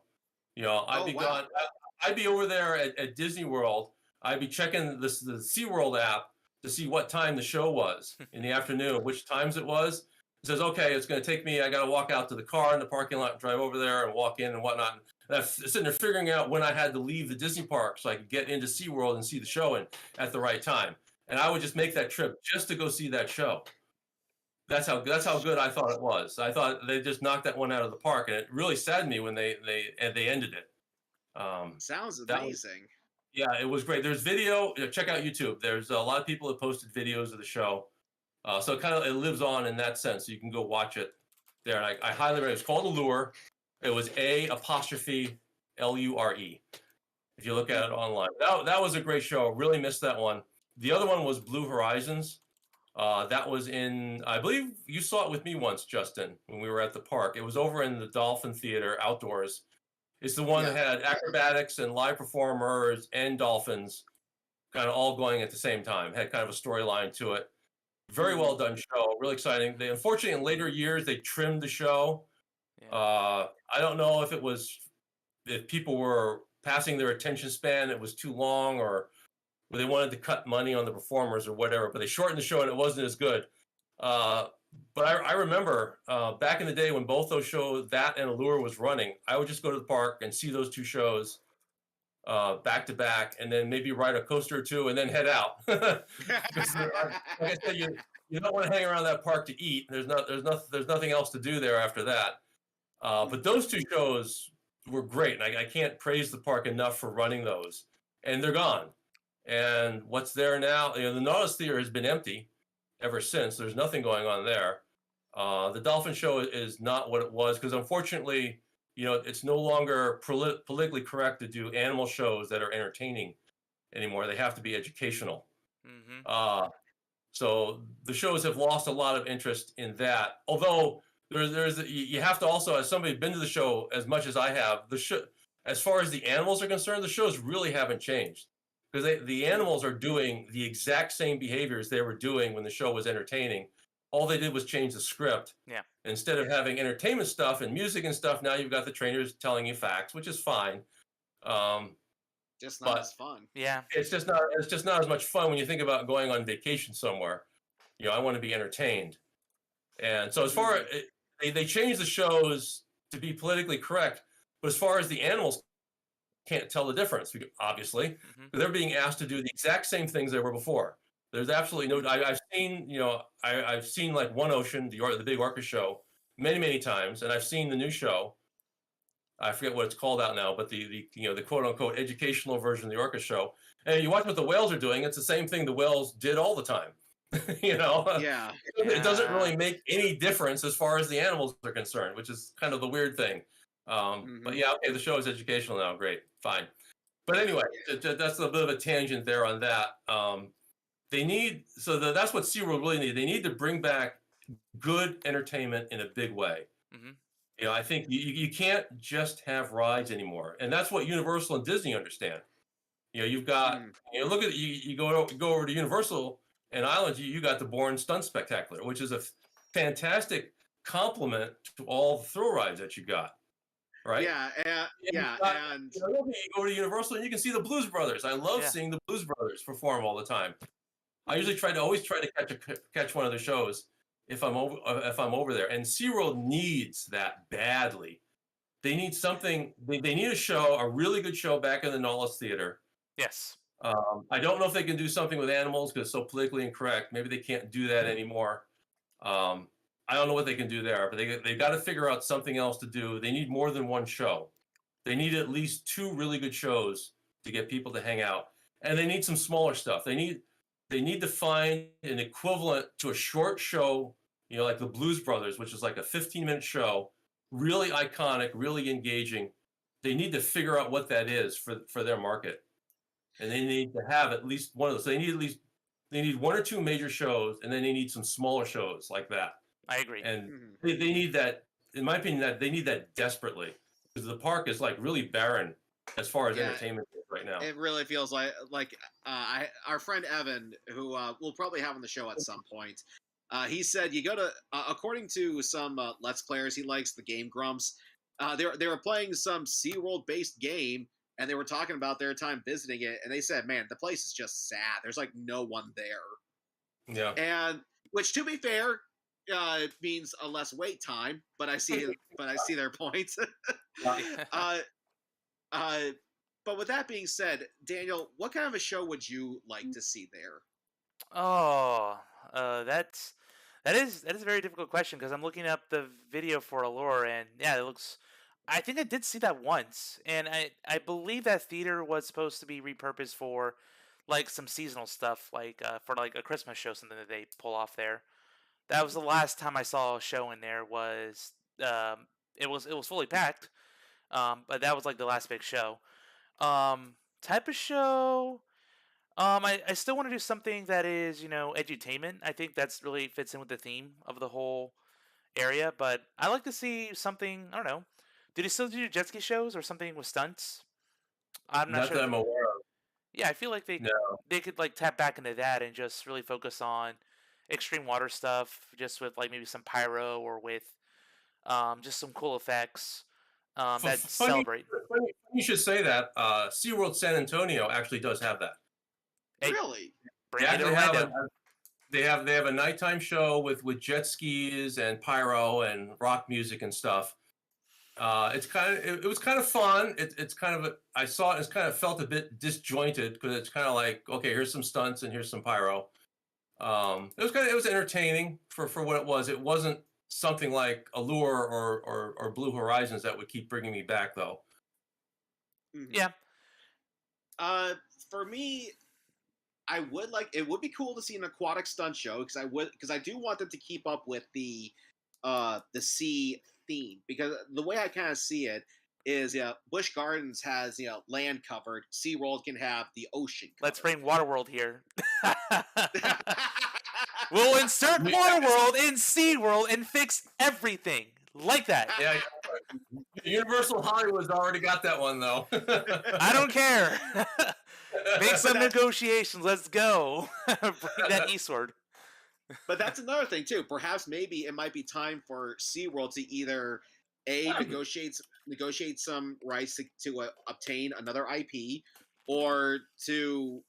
I'd be over there at Disney World. I'd be checking the SeaWorld app to see what time the show was in the afternoon, which times it was. It says, okay, it's going to take me, I got to walk out to the car in the parking lot, drive over there and walk in and whatnot. And I'm sitting there figuring out when I had to leave the Disney park so I could get into SeaWorld and see the show at the right time. And I would just make that trip just to go see that show. That's how good I thought it was. I thought they just knocked that one out of the park, and it really saddened me when they ended it. Sounds amazing. Yeah, it was great. There's video. Check out YouTube. There's a lot of people that posted videos of the show. So it lives on in that sense. So you can go watch it there. And I highly recommend it. It's called Allure. It was A''Lure. If you look at it online. That was a great show. Really missed that one. The other one was Blue Horizons. That was in, I believe you saw it with me once, Justin, when we were at the park. It was over in the Dolphin Theater outdoors. It's the one that had acrobatics and live performers and dolphins kind of all going at the same time. Had kind of a storyline to it. Very well done show. Really exciting. Unfortunately, in later years, they trimmed the show. Yeah. I don't know if people were passing their attention span, it was too long, or they wanted to cut money on the performers or whatever, but they shortened the show and it wasn't as good. But I remember back in the day when both those shows, that and Allure, was running, I would just go to the park and see those 2 shows back to back, and then maybe ride a coaster or 2 and then head out. Like I said, you don't want to hang around that park to eat. There's nothing else to do there after that. But those 2 shows were great, and I can't praise the park enough for running those. And they're gone. And what's there now? The Nautilus Theater has been empty ever since. There's nothing going on there. The Dolphin Show is not what it was, because unfortunately, it's no longer politically correct to do animal shows that are entertaining anymore. They have to be educational. So the shows have lost a lot of interest in that. Although you have to also, as somebody who's been to the show as much as I have, as far as the animals are concerned, the shows really haven't changed. Because the animals are doing the exact same behaviors they were doing when the show was entertaining. All they did was change the script. Yeah. Instead of having entertainment stuff and music and stuff, now you've got the trainers telling you facts, which is fine. Just not as fun. Yeah. It's just not as much fun when you think about going on vacation somewhere. I want to be entertained. And so as far as they changed the shows to be politically correct, but as far as the animals, can't tell the difference, obviously. They're being asked to do the exact same things they were before. There's absolutely no. I've seen like One Ocean, the big orca show, many times, and I've seen the new show. I forget what it's called out now, but the quote unquote educational version of the orca show. And you watch what the whales are doing. It's the same thing the whales did all the time. Yeah. It doesn't Yeah. really make any difference as far as the animals are concerned, which is kind of the weird thing. But yeah, okay, the show is educational now. Great, fine. But anyway, that's a bit of a tangent there on that. That's what SeaWorld really needs. They need to bring back good entertainment in a big way. Hmm. I think you can't just have rides anymore, and that's what Universal and Disney understand. You've got look at you go over to Universal and Islands. You got the Bourne Stunt Spectacular, which is a fantastic complement to all the thrill rides that you got. Right? Yeah, and You go to Universal and you can see the Blues Brothers. I love Yeah. seeing the Blues Brothers perform all the time. I usually always try to catch one of the shows if I'm over there. And SeaWorld needs that badly. They need something. They need a really good show back in the Nautilus Theater. Yes. I don't know if they can do something with animals because it's so politically incorrect. Maybe they can't do that anymore. I don't know what they can do there, but they've got to figure out something else to do. They need more than one show. They need at least 2 really good shows to get people to hang out, and they need some smaller stuff. They need to find an equivalent to a short show, like the Blues Brothers, which is like a 15-minute show, really iconic, really engaging. They need to figure out what that is for their market, and they need to have at least one of those. So they need 1 or 2 major shows, and then they need some smaller shows like that. I agree. And they need that, in my opinion, that they need that desperately, because the park is like really barren as far as entertainment is right now. It really feels like our friend Evan, who we'll probably have on the show at some point. He said you go to according to some Let's Players he likes, the Game Grumps. They were playing some SeaWorld based game, and they were talking about their time visiting it, and they said, "Man, the place is just sad. There's like no one there." Yeah. And which, to be fair, means a less wait time. But I see their point. But with that being said, Daniel, what kind of a show would you like to see there? Oh, that is a very difficult question because I'm looking up the video for Allure, and yeah, it looks. I think I did see that once, and I believe that theater was supposed to be repurposed for like some seasonal stuff, like for like a Christmas show, something that they pull off there. That was the last time I saw a show in there. It was fully packed, but that was like the last big show. Type of show. I still want to do something that is, edutainment. I think that's really fits in with the theme of the whole area. But I like to see something. I don't know. Do they still do jet ski shows or something with stunts? I'm not Not sure. that I'm aware of. Yeah, I feel like No. they could like tap back into that and just really focus on extreme water stuff, just with like maybe some pyro or with just some cool effects that celebrate. Funny you should say that. SeaWorld San Antonio actually does have that. Hey, Really? bring They it to actually have Orlando. they have a nighttime show with jet skis and pyro and rock music and stuff. It was kind of fun. It's kind of I saw it. It's kind of felt a bit disjointed because it's kind of like, okay, here's some stunts and here's some pyro. It was entertaining for what it was. It wasn't something like Allure or Blue Horizons that would keep bringing me back though. Yeah. For me, it would be cool to see an aquatic stunt show because I do want them to keep up with the sea theme, because the way I kind of see it is, Busch Gardens has land covered. SeaWorld can have the ocean covered. Let's bring Waterworld here. We'll insert Waterworld in SeaWorld and fix everything like that. Yeah, Universal Hollywood's already got that one though. I don't care. Make some negotiations. Let's go. Bring that eastward. But that's another thing too. Perhaps maybe it might be time for SeaWorld to either negotiate some rights to obtain another IP, or to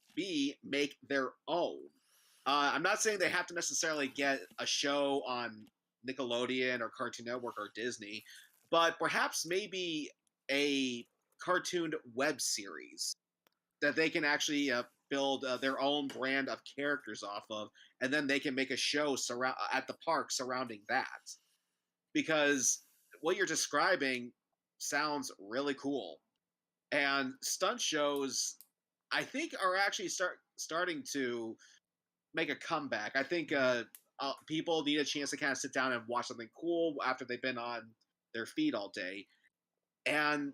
make their own. I'm not saying they have to necessarily get a show on Nickelodeon or Cartoon Network or Disney, but perhaps maybe a cartooned web series that they can actually build their own brand of characters off of, and then they can make a show at the park surrounding that. Because what you're describing sounds really cool. And stunt shows, I think, are actually starting to make a comeback. I think people need a chance to kind of sit down and watch something cool after they've been on their feet all day. And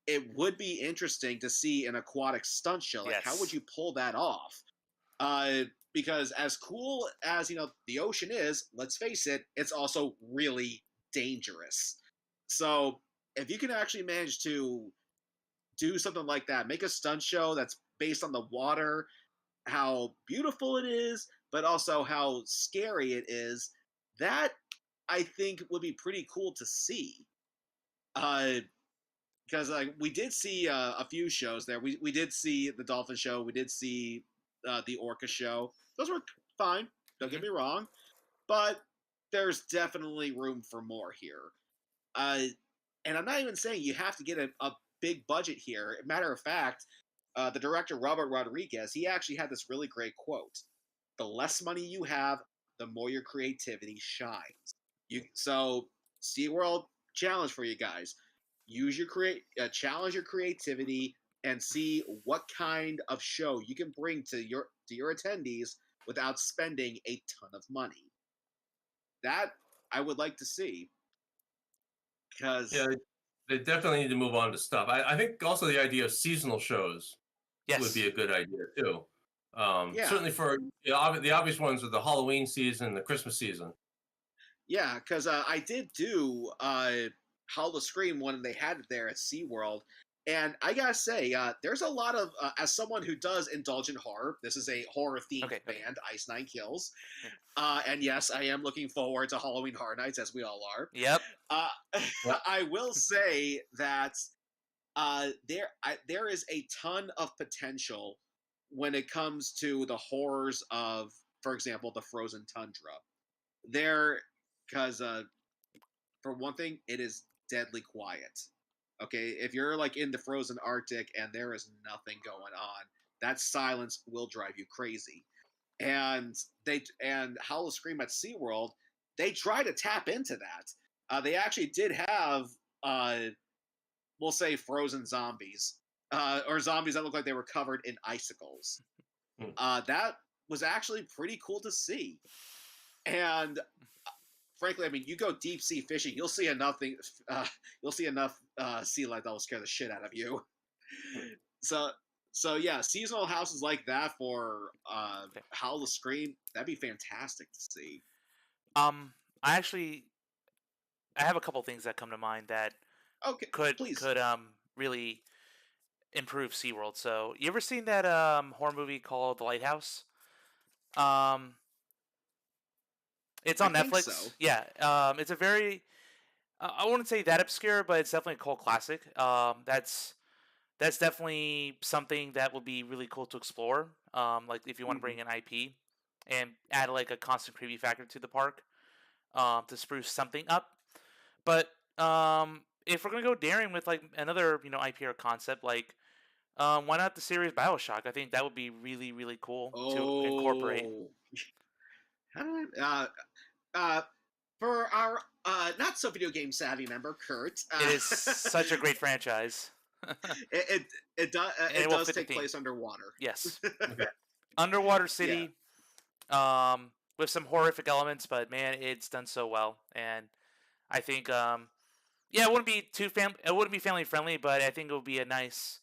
it would be interesting to see an aquatic stunt show. Like, how would Yes. you pull that off? Because as cool as the ocean is, let's face it, it's also really dangerous. So if you can actually manage to do something like that, make a stunt show that's based on the water, how beautiful it is, but also how scary it is, that I think would be pretty cool to see. Uh, because like we did see a few shows there. We did see the dolphin show. We did see the orca show. Those were fine. Don't get Hmm. me wrong, but there's definitely room for more here. Uh, and I'm not even saying you have to get a big budget here. Matter of fact, the director Robert Rodriguez, he actually had this really great quote: "The less money you have, the more your creativity shines." So SeaWorld challenge for you guys: use your challenge your creativity and see what kind of show you can bring to your attendees without spending a ton of money. That I would like to see Yeah, because they definitely need to move on to stuff. I think also the idea of seasonal shows would be Yes. a good idea too. yeah, Certainly for the obvious ones are the Halloween season and the Christmas season. yeah, because I did do Hall of Scream when they had it there at SeaWorld. And I gotta say, there's a lot of, as someone who does indulge in horror, this is a horror themed Okay. Okay. band, Ice Nine Kills. Yeah. And yes, I am looking forward to Halloween Horror Nights, as we all are. Yep. Uh, Yep. I will say that there is a ton of potential when it comes to the horrors of, for example, the frozen tundra. There, because for one thing, it is deadly quiet. Okay, if you're like in the frozen Arctic and there is nothing going on, that silence will drive you crazy. And Howl of Scream at SeaWorld, they try to tap into that. They actually did have, uh, we'll say, frozen zombies, or zombies that look like they were covered in icicles. Hmm. That was actually pretty cool to see. And frankly, I mean, you go deep sea fishing, you'll see enough sea life that will scare the shit out of you. So, yeah, seasonal houses like that for Okay. Howl the Scream, that'd be fantastic to see. Um, I actually I have a couple things that come to mind that Okay, could please. could really improve SeaWorld. So, you ever seen that horror movie called The Lighthouse? Um, it's I on think Netflix. so. Yeah. It's a very I wouldn't say that obscure, but it's definitely a cult classic. That's definitely something that would be really cool to explore. Like if you want to Hmm. bring an IP and add like a constant creepy factor to the park, to spruce something up. But if we're gonna go daring with like another IP or concept, like why not the series Bioshock? I think that would be really really cool to incorporate. Oh, how do uh, for our not so video game savvy member Kurt, It is such a great franchise, and it it it it will does fit the take theme. place underwater. Yes, Okay. underwater Yeah. city, with some horrific elements, but man, it's done so well, and I think yeah, it wouldn't be it wouldn't be family friendly, but I think it would be a nice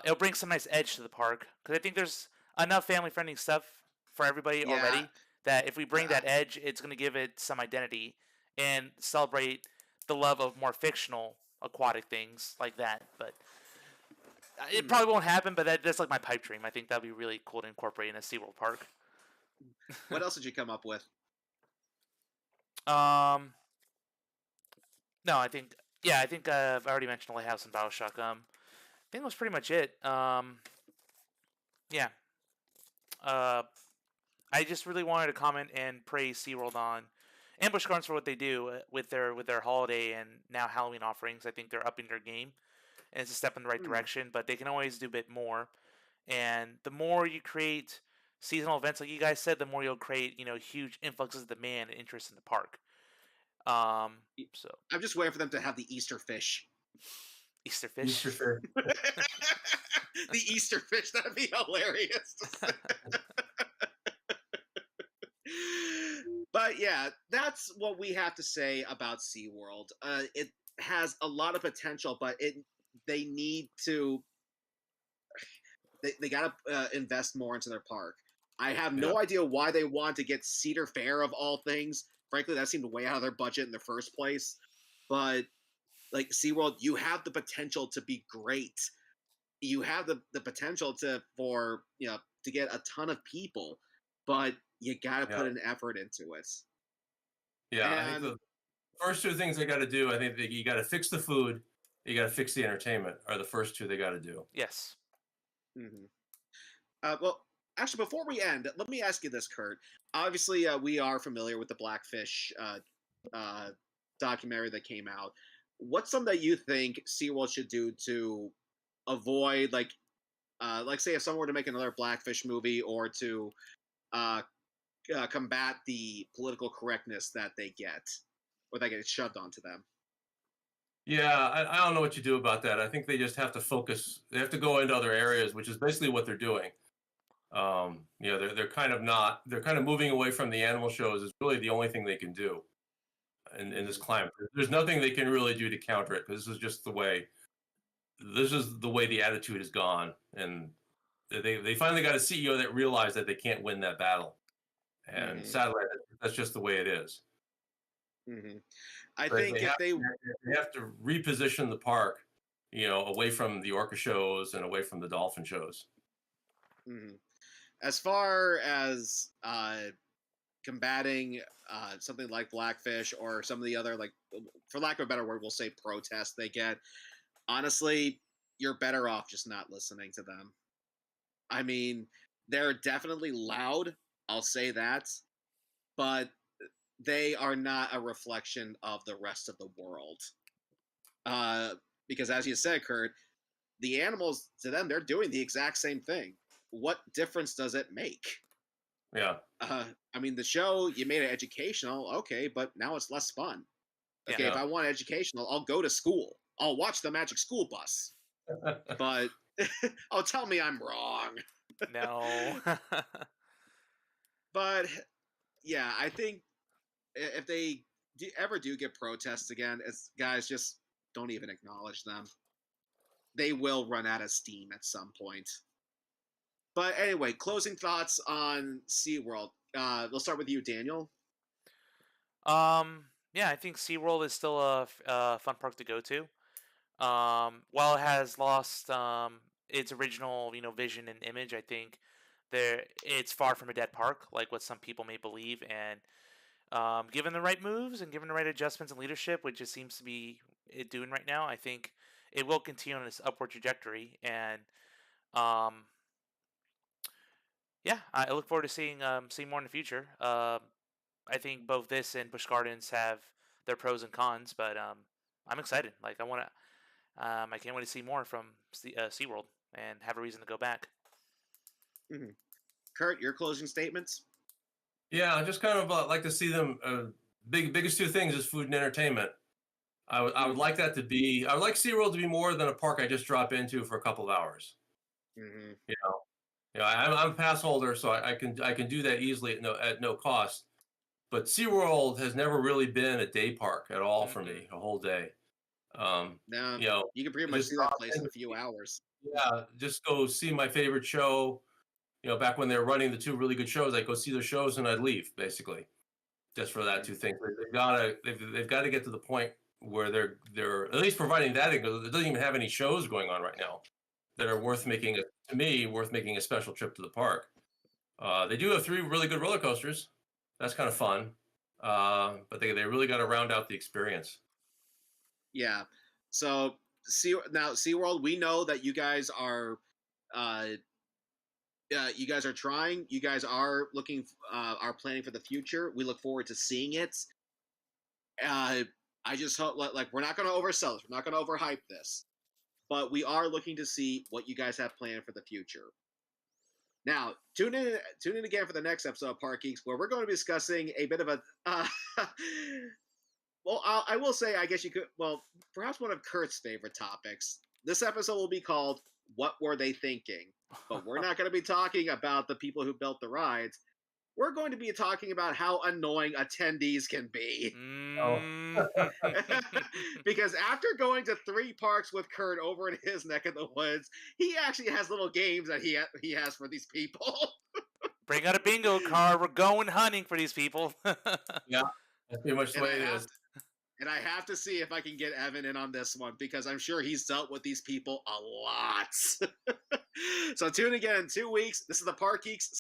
it'll bring some nice edge to the park because I think there's enough family friendly stuff for everybody Yeah. already that if we bring Uh, that edge, it's going to give it some identity and celebrate the love of more fictional aquatic things like that. But it hmm. probably won't happen. But that's like my pipe dream. I think that'd be really cool to incorporate in a SeaWorld park. What else did you come up with? um, no, I think yeah, I think I've already mentioned Lighthouse and Bioshock. I think that was pretty much it. Yeah. Uh, I just really wanted to comment and praise SeaWorld on Ambush Gardens for what they do with their holiday and now Halloween offerings. I think they're upping their game, and it's a step in the right Hmm. direction. But they can always do a bit more. And the more you create seasonal events, like you guys said, the more you'll create huge influxes of demand and interest in the park. Um, so I'm just waiting for them to have the Easter fish. Easter fish. Easter fish. The Easter fish, that'd be hilarious to say. But yeah, that's what we have to say about SeaWorld. It has a lot of potential, but they need to they got to invest more into their park. I have no idea why they want to get Cedar Fair of all things. Frankly, that seemed way out of their budget in the first place. But like SeaWorld, you have the potential to be great. You have the potential to get a ton of people, but you got to put an effort into it. Yeah, I think the first two things they got to do, I think you got to fix the food, you got to fix the entertainment, are the first two they got to do. Yes. Well, actually, before we end, let me ask you this, Kurt. Obviously, we are familiar with the Blackfish documentary that came out. What's something that you think SeaWorld should do to avoid, like say if someone were to make another Blackfish movie, or to combat the political correctness that they get, or that gets shoved onto them? Yeah, I don't know what you do about that. I think they just have to focus. They have to go into other areas, which is basically what they're doing. They're kind of not. They're kind of moving away from the animal shows. Is really the only thing they can do in this climate. There's nothing they can really do to counter it, because this is just the way. This is the way the attitude has gone, and they finally got a CEO that realized that they can't win that battle, and sadly, that's just the way it is. I think they have to reposition the park, away from the orca shows and away from the dolphin shows. As far as combating something like Blackfish, or some of the other, like, for lack of a better word, we'll say protests they get, honestly, you're better off just not listening to them. I mean, they're definitely loud, I'll say that, but they are not a reflection of the rest of the world. Because as you said, Kurt, the animals, to them, they're doing the exact same thing. What difference does it make? Yeah. I mean, the show, you made it educational, okay, but now it's less fun. Okay, if I want educational, I'll go to school. I'll watch the Magic School Bus. But, tell me I'm wrong. No. But, yeah, I think if they ever do get protests again, it's, guys, just don't even acknowledge them. They will run out of steam at some point. But anyway, closing thoughts on SeaWorld. We'll start with you, Daniel. Yeah, I think SeaWorld is still a fun park to go to. While it has lost its original, vision and image, I think it's far from a dead park, like what some people may believe. And given the right moves and given the right adjustments and leadership, which it seems to be it doing right now, I think it will continue on its upward trajectory. And yeah, I look forward to seeing more in the future. I think both this and Busch Gardens have their pros and cons, but I'm excited. Like I can't wait to see more from SeaWorld and have a reason to go back. Kurt, your closing statements? Yeah, I just kind of like to see them. Biggest two things is food and entertainment. I would like that to be. I would like SeaWorld to be more than a park I just drop into for a couple of hours. I'm a pass holder, so I can do that easily at no cost. But SeaWorld has never really been a day park at all for me, a whole day. You can pretty much see that place in a few hours. Yeah, just go see my favorite show. Back when they were running the two really good shows, I'd go see the shows and I'd leave, basically, just for that two things. They've got to get to the point where they're at least providing that. It doesn't even have any shows going on right now that are worth making a special trip to the park. They do have 3 really good roller coasters. That's kind of fun, but they really got to round out the experience. Yeah. So SeaWorld, we know that you guys are trying. You guys are are planning for the future. We look forward to seeing it. I just hope, like, we're not going to oversell this. We're not going to overhype this, but we are looking to see what you guys have planned for the future. Now, tune in again for the next episode of Park Geeks, where we're going to be discussing a bit of Well, I will say, I guess you could. Well, perhaps one of Kurt's favorite topics. This episode will be called "What Were They Thinking?" But we're not going to be talking about the people who built the rides. We're going to be talking about how annoying attendees can be. Mm. Because after going to 3 parks with Kurt over in his neck of the woods, he actually has little games that he has for these people. Bring out a bingo card. We're going hunting for these people. Yeah, that's pretty much the And way it is. I have to see if I can get Evan in on this one because I'm sure he's dealt with these people a lot. So tune again in 2 weeks. This is the Park Geeks